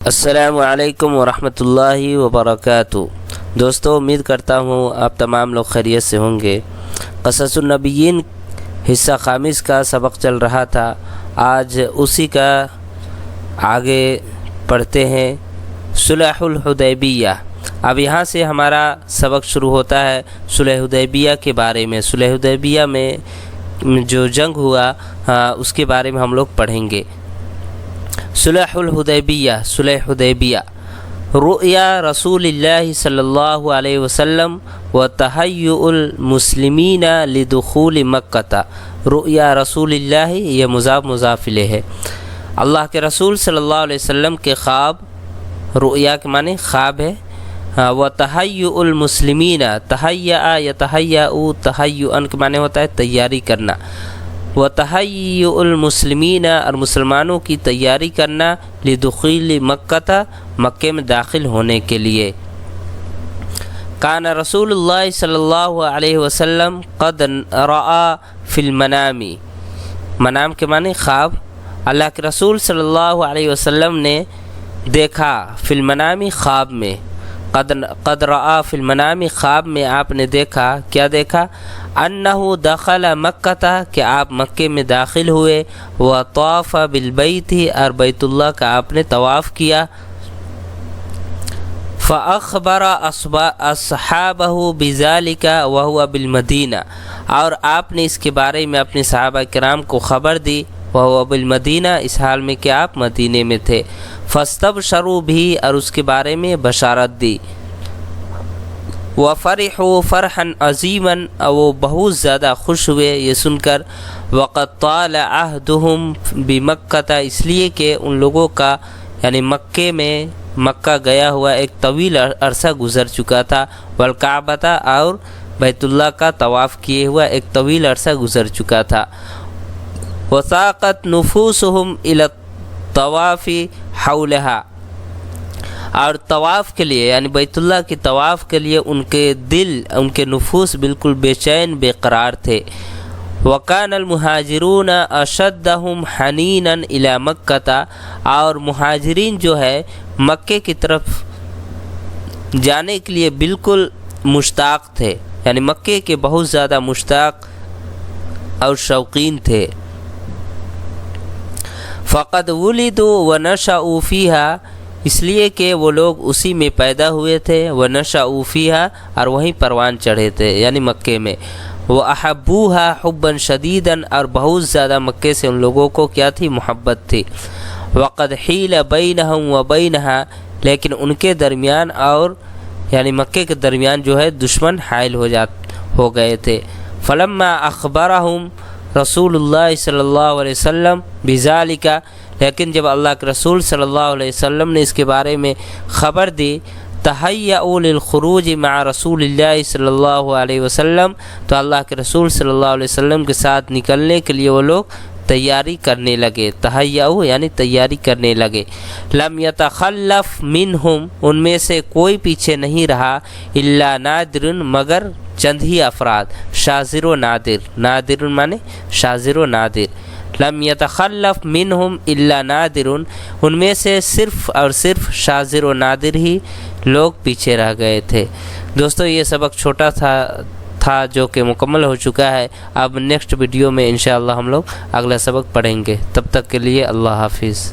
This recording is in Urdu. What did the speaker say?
السلام علیکم ورحمۃ اللہ وبرکاتہ۔ دوستو، امید کرتا ہوں آپ تمام لوگ خیریت سے ہوں گے۔ قصص النبیین حصہ خامس کا سبق چل رہا تھا، آج اسی کا آگے پڑھتے ہیں۔ صلح الحدیبیہ، اب یہاں سے ہمارا سبق شروع ہوتا ہے صلح حدیبیہ کے بارے میں۔ صلح حدیبیہ میں جو جنگ ہوا اس کے بارے میں ہم لوگ پڑھیں گے۔ صلح الحدیبیہ، صلح حدیبیہ، رؤیا رسول اللہ صلی اللہ علیہ وسلم و تحیؤ المسلمین لدخول مکہ۔ رؤیا رسول اللہ، یہ مضاف مضاف الیہ ہے۔ اللہ کے رسول صلی اللہ علیہ وسلم کے خواب، رؤیا کے معنی خواب ہے، و تحیؤ المسلمین، تحیّأ یتحیّأ، تحیّؤ کے معنی ہوتا ہے تیاری کرنا، و تحیّؤ المسلمین، اور مسلمانوں کی تیاری کرنا، لدخول مکہ، مکے میں داخل ہونے کے لیے۔ کان رسول اللہ صلی اللہ علیہ وسلم قد رأى فی المنام، منام کے معنی خواب۔ اللہ کے رسول صلی اللہ علیہ وسلم نے دیکھا، فی المنام خواب میں، قد رأى فی المنام خواب میں آپ نے دیکھا، کیا دیکھا؟ انہ دخل مکہ، کہ آپ مکے میں داخل ہوئے، وطاف بالبیت، اور بیت اللہ کا آپ نے طواف کیا۔ فاخبر اصحابہ بذلک وہو بالمدینہ، اور آپ نے اس کے بارے میں اپنے صحابہ کرام کو خبر دی، وہو بالمدینہ، اس حال میں کہ آپ مدینے میں تھے۔ فاستبشروا بھی، اور اس کے بارے میں بشارت دی۔ وفرحوا فرحا عظیما، اور وہ بہت زیادہ خوش ہوئے یہ سن کر۔ وقد طال عہدہم بمکہ، اس لیے کہ ان لوگوں کا یعنی مکے میں مکہ گیا ہوا ایک طویل عرصہ گزر چکا تھا، والکعبۃ، اور بیت اللہ کا طواف کیے ہوا ایک طویل عرصہ گزر چکا تھا۔ وساقت نفوسہم الی الطواف حولہا، اور طواف کے لیے یعنی بیت اللہ کے طواف کے لیے ان کے دل، ان کے نفوس بالکل بے چین بے قرار تھے۔ وکان المہاجرون اشدہم حنینا الی مکہ، اور مہاجرین جو ہے مکے کی طرف جانے کے لیے بالکل مشتاق تھے، یعنی مکے کے بہت زیادہ مشتاق اور شوقین تھے۔ فقد ولدوا ونشأوا فیہا، اس لیے کہ وہ لوگ اسی میں پیدا ہوئے تھے، ونشأوا فیہا، اور وہیں پروان چڑھے تھے یعنی مکے میں۔ وأحبوها حبا شدیدا، اور بہت زیادہ مکے سے ان لوگوں کو کیا تھی؟ محبت تھی۔ وقد حیل بینہم وبینہا، لیکن ان کے درمیان اور یعنی مکے کے درمیان جو ہے دشمن حائل ہو گئے تھے۔ فلما اخبرہم رسول اللہ صلی اللہ علیہ وسلم بذالک، لیکن جب اللہ کے رسول صلی اللہ علیہ وسلم نے اس کے بارے میں خبر دی، تحیّؤوا للخروج مع رسول اللہ صلی اللہ علیہ وسلم، تو اللہ کے رسول صلی اللہ علیہ وسلم کے ساتھ نکلنے کے لیے وہ لوگ تیاری کرنے لگے۔ تحیّؤوا یعنی تیاری کرنے لگے۔ لم یتخلف منہم، ان میں سے کوئی پیچھے نہیں رہا، الا نادر، مگر چند ہی افراد، شاذر و نادر، نادر مانے شاذر و نادر۔ لم یتخلف منہم الا نادر، ان میں سے صرف اور صرف شاذر و نادر ہی لوگ پیچھے رہ گئے تھے۔ دوستو، یہ سبق چھوٹا تھا جو کہ مکمل ہو چکا ہے۔ اب نیکسٹ ویڈیو میں انشاءاللہ ہم لوگ اگلا سبق پڑھیں گے، تب تک کے لیے اللہ حافظ۔